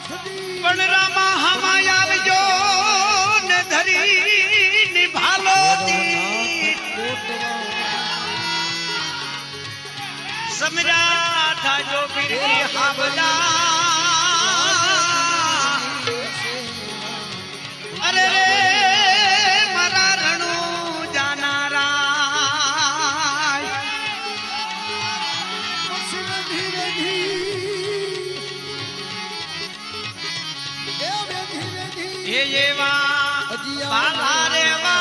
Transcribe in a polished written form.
પણ રામા હમાય આવજો ને ધરી નિભાલો સમરા થાજો પીરી હાબલા અરે રે મારા રણુ જાનારા એ એવા બાલા રેવા